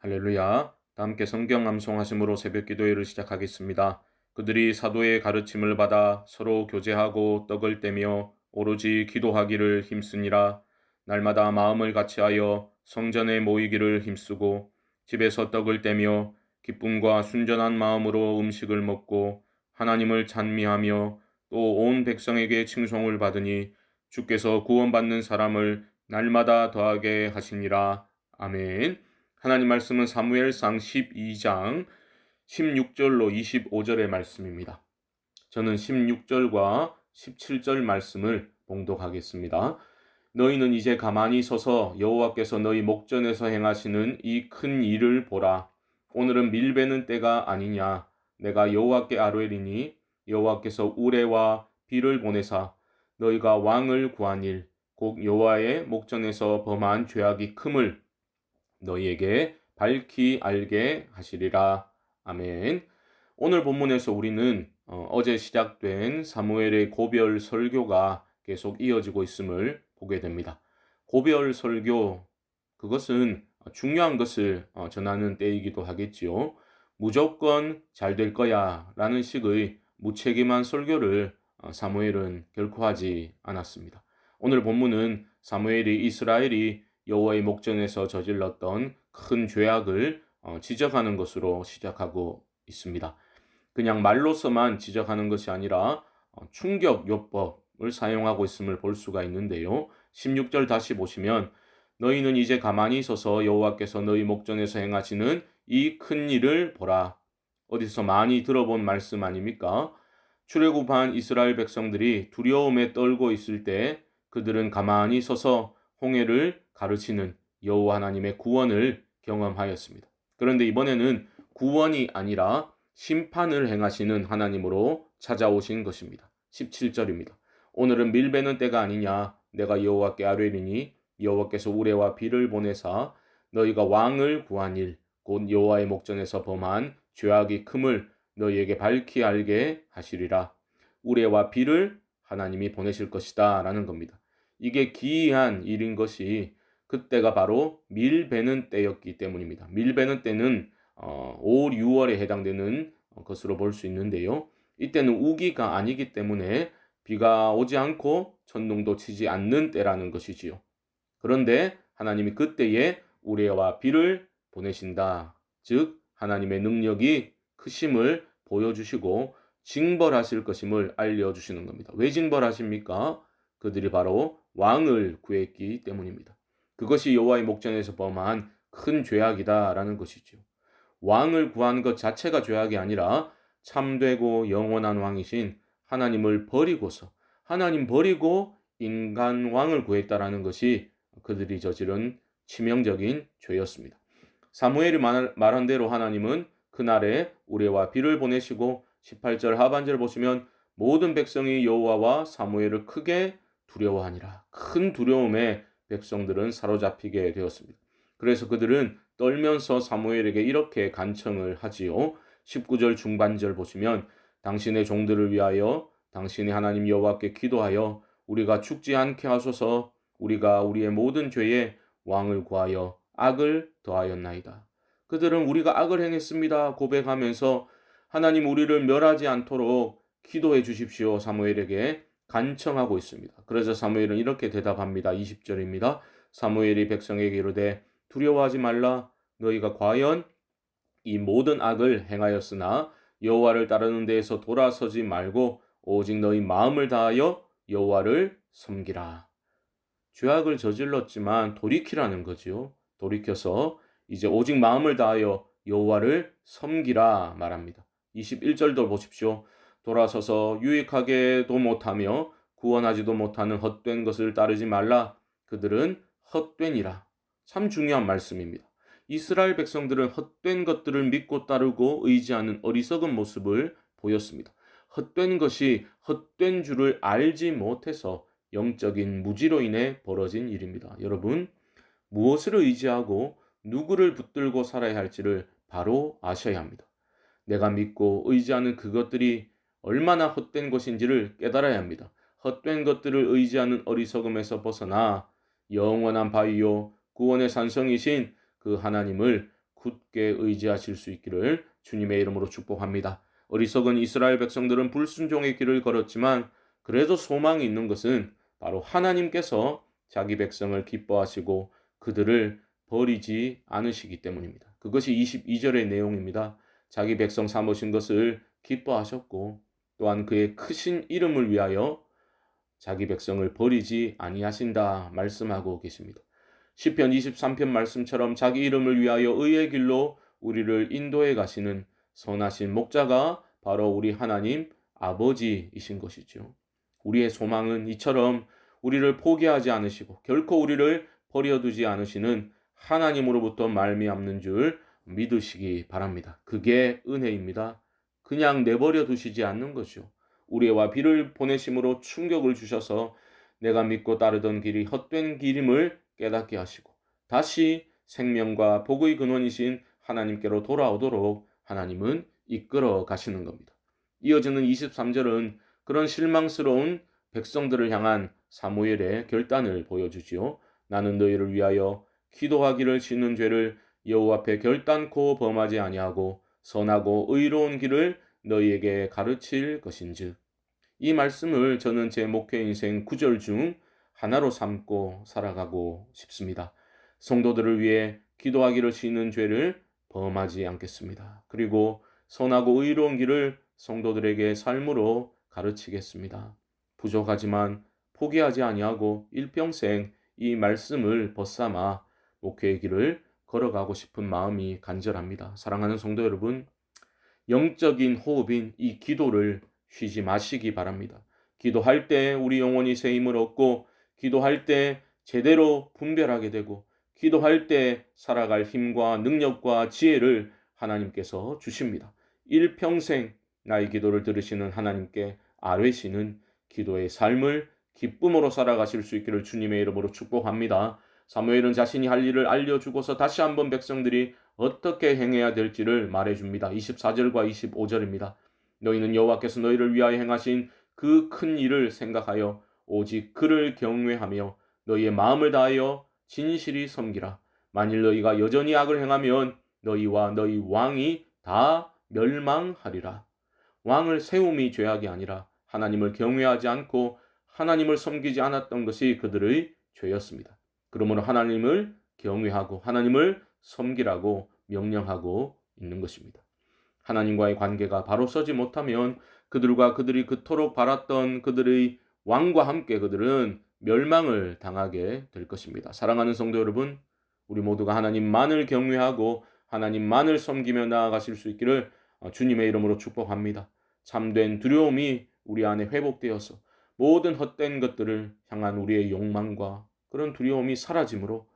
할렐루야. 다 함께 성경 암송하심으로 새벽 기도회를 시작하겠습니다. 그들이 사도의 가르침을 받아 서로 교제하고 떡을 떼며 오로지 기도하기를 힘쓰니라. 날마다 마음을 같이하여 성전에 모이기를 힘쓰고 집에서 떡을 떼며 기쁨과 순전한 마음으로 음식을 먹고 하나님을 찬미하며 또 온 백성에게 칭송을 받으니 주께서 구원받는 사람을 날마다 더하게 하시니라. 아멘. 하나님 말씀은 사무엘상 12장 16절로 25절의 말씀입니다. 저는 16절과 17절 말씀을 봉독하겠습니다. 너희는 이제 가만히 서서 여호와께서 너희 목전에서 행하시는 이 큰 일을 보라. 오늘은 밀베는 때가 아니냐. 내가 여호와께 아뢰리니 여호와께서 우레와 비를 보내사 너희가 왕을 구한 일, 곧 여호와의 목전에서 범한 죄악이 큼을 너희에게 밝히 알게 하시리라. 아멘. 오늘 본문에서 우리는 어제 시작된 사무엘의 고별 설교가 계속 이어지고 있음을 보게 됩니다. 고별 설교, 그것은 중요한 것을 전하는 때이기도 하겠지요. 무조건 잘 될 거야 라는 식의 무책임한 설교를 사무엘은 결코 하지 않았습니다. 오늘 본문은 사무엘이 이스라엘이 여호와의 목전에서 저질렀던 큰 죄악을 지적하는 것으로 시작하고 있습니다. 그냥 말로서만 지적하는 것이 아니라 충격 요법을 사용하고 있음을 볼 수가 있는데요. 16절 다시 보시면 너희는 이제 가만히 서서 여호와께서 너희 목전에서 행하시는 이 큰 일을 보라. 어디서 많이 들어본 말씀 아닙니까? 출애굽한 이스라엘 백성들이 두려움에 떨고 있을 때 그들은 가만히 서서 홍해를 가르치는 여호와 하나님의 구원을 경험하였습니다. 그런데 이번에는 구원이 아니라 심판을 행하시는 하나님으로 찾아오신 것입니다. 17절입니다. 오늘은 밀베는 때가 아니냐. 내가 여호와께 아뢰리니 여호와께서 우레와 비를 보내사 너희가 왕을 구한 일, 곧 여호와의 목전에서 범한 죄악이 큼을 너희에게 밝히 알게 하시리라. 우레와 비를 하나님이 보내실 것이다 라는 겁니다. 이게 기이한 일인 것이 그때가 바로 밀베는 때였기 때문입니다. 밀베는 때는 5, 6월에 해당되는 것으로 볼 수 있는데요. 이때는 우기가 아니기 때문에 비가 오지 않고 천둥도 치지 않는 때라는 것이지요. 그런데 하나님이 그때에 우레와 비를 보내신다. 즉 하나님의 능력이 크심을 보여주시고 징벌하실 것임을 알려주시는 겁니다. 왜 징벌하십니까? 그들이 바로 왕을 구했기 때문입니다. 그것이 여호와의 목전에서 범한 큰 죄악이다라는 것이죠. 왕을 구한 것 자체가 죄악이 아니라 참되고 영원한 왕이신 하나님을 버리고서 하나님 버리고 인간 왕을 구했다라는 것이 그들이 저지른 치명적인 죄였습니다. 사무엘이 말한 대로 하나님은 그날에 우레와 비를 보내시고 18절 하반절 보시면 모든 백성이 여호와와 사무엘을 크게 두려워하니라. 큰 두려움에 백성들은 사로잡히게 되었습니다. 그래서 그들은 떨면서 사무엘에게 이렇게 간청을 하지요. 19절 중반절 보시면 당신의 종들을 위하여 당신의 하나님 여호와께 기도하여 우리가 죽지 않게 하소서. 우리가 우리의 모든 죄에 왕을 구하여 악을 더하였나이다. 그들은 우리가 악을 행했습니다 고백하면서 하나님 우리를 멸하지 않도록 기도해 주십시오 사무엘에게 간청하고 있습니다. 그래서 사무엘은 이렇게 대답합니다. 20절입니다. 사무엘이 백성에게 이르되 두려워하지 말라. 너희가 과연 이 모든 악을 행하였으나 여호와를 따르는 데에서 돌아서지 말고 오직 너희 마음을 다하여 여호와를 섬기라. 죄악을 저질렀지만 돌이키라는 거지요. 돌이켜서 이제 오직 마음을 다하여 여호와를 섬기라 말합니다. 21절도 보십시오. 돌아서서 유익하게도 못하며 구원하지도 못하는 헛된 것을 따르지 말라. 그들은 헛되니라. 참 중요한 말씀입니다. 이스라엘 백성들은 헛된 것들을 믿고 따르고 의지하는 어리석은 모습을 보였습니다. 헛된 것이 헛된 줄을 알지 못해서 영적인 무지로 인해 벌어진 일입니다. 여러분, 무엇을 의지하고 누구를 붙들고 살아야 할지를 바로 아셔야 합니다. 내가 믿고 의지하는 그것들이 얼마나 헛된 것인지를 깨달아야 합니다. 헛된 것들을 의지하는 어리석음에서 벗어나 영원한 바위요 구원의 산성이신 그 하나님을 굳게 의지하실 수 있기를 주님의 이름으로 축복합니다. 어리석은 이스라엘 백성들은 불순종의 길을 걸었지만 그래도 소망이 있는 것은 바로 하나님께서 자기 백성을 기뻐하시고 그들을 버리지 않으시기 때문입니다. 그것이 22절의 내용입니다. 자기 백성 삼으신 것을 기뻐하셨고 또한 그의 크신 이름을 위하여 자기 백성을 버리지 아니하신다 말씀하고 계십니다. 시편 23편 말씀처럼 자기 이름을 위하여 의의 길로 우리를 인도해 가시는 선하신 목자가 바로 우리 하나님 아버지이신 것이죠. 우리의 소망은 이처럼 우리를 포기하지 않으시고 결코 우리를 버려두지 않으시는 하나님으로부터 말미암는 줄 믿으시기 바랍니다. 그게 은혜입니다. 그냥 내버려 두시지 않는 것이요. 우리와 비를 보내심으로 충격을 주셔서 내가 믿고 따르던 길이 헛된 길임을 깨닫게 하시고 다시 생명과 복의 근원이신 하나님께로 돌아오도록 하나님은 이끌어 가시는 겁니다. 이어지는 23절은 그런 실망스러운 백성들을 향한 사무엘의 결단을 보여주지요. 나는 너희를 위하여 기도하기를 짓는 죄를 여호와 앞에 결단코 범하지 아니하고 선하고 의로운 길을 너희에게 가르칠 것인즉. 이 말씀을 저는 제 목회 인생 9절 중 하나로 삼고 살아가고 싶습니다. 성도들을 위해 기도하기를 짓는 죄를 범하지 않겠습니다. 그리고 선하고 의로운 길을 성도들에게 삶으로 가르치겠습니다. 부족하지만 포기하지 아니하고 일평생 이 말씀을 벗삼아 목회의 길을 걸어가고 싶은 마음이 간절합니다. 사랑하는 성도 여러분, 영적인 호흡인 이 기도를 쉬지 마시기 바랍니다. 기도할 때 우리 영혼이 새 힘을 얻고 기도할 때 제대로 분별하게 되고 기도할 때 살아갈 힘과 능력과 지혜를 하나님께서 주십니다. 일평생 나의 기도를 들으시는 하나님께 아뢰시는 기도의 삶을 기쁨으로 살아가실 수 있기를 주님의 이름으로 축복합니다. 사무엘은 자신이 할 일을 알려주고서 다시 한번 백성들이 어떻게 행해야 될지를 말해줍니다. 24절과 25절입니다. 너희는 여호와께서 너희를 위하여 행하신 그 큰 일을 생각하여 오직 그를 경외하며 너희의 마음을 다하여 진실이 섬기라. 만일 너희가 여전히 악을 행하면 너희와 너희 왕이 다 멸망하리라. 왕을 세움이 죄악이 아니라 하나님을 경외하지 않고 하나님을 섬기지 않았던 것이 그들의 죄였습니다. 그러므로 하나님을 경외하고 하나님을 섬기라고 명령하고 있는 것입니다. 하나님과의 관계가 바로 서지 못하면 그들과 그들이 그토록 바랐던 그들의 왕과 함께 그들은 멸망을 당하게 될 것입니다. 사랑하는 성도 여러분, 우리 모두가 하나님만을 경외하고 하나님만을 섬기며 나아가실 수 있기를 주님의 이름으로 축복합니다. 참된 두려움이 우리 안에 회복되어서 모든 헛된 것들을 향한 우리의 욕망과 그런 두려움이 사라짐으로,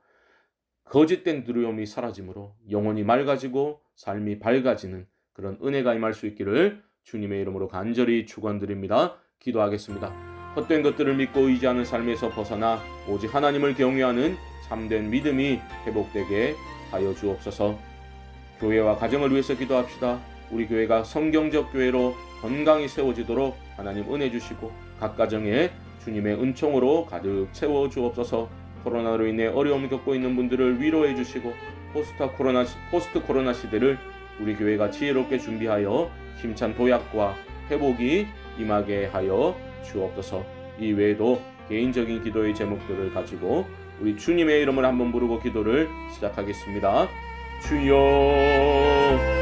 거짓된 두려움이 사라짐으로 영혼이 맑아지고 삶이 밝아지는 그런 은혜가 임할 수 있기를 주님의 이름으로 간절히 축원드립니다. 기도하겠습니다. 헛된 것들을 믿고 의지하는 삶에서 벗어나 오직 하나님을 경외하는 참된 믿음이 회복되게 하여 주옵소서. 교회와 가정을 위해서 기도합시다. 우리 교회가 성경적 교회로 건강히 세워지도록 하나님 은혜 주시고 각 가정에 주님의 은총으로 가득 채워 주옵소서. 코로나로 인해 어려움을 겪고 있는 분들을 위로해 주시고 포스트 코로나 시대를 우리 교회가 지혜롭게 준비하여 힘찬 도약과 회복이 임하게 하여 주옵소서. 이 외에도 개인적인 기도의 제목들을 가지고 우리 주님의 이름을 한번 부르고 기도를 시작하겠습니다. 주여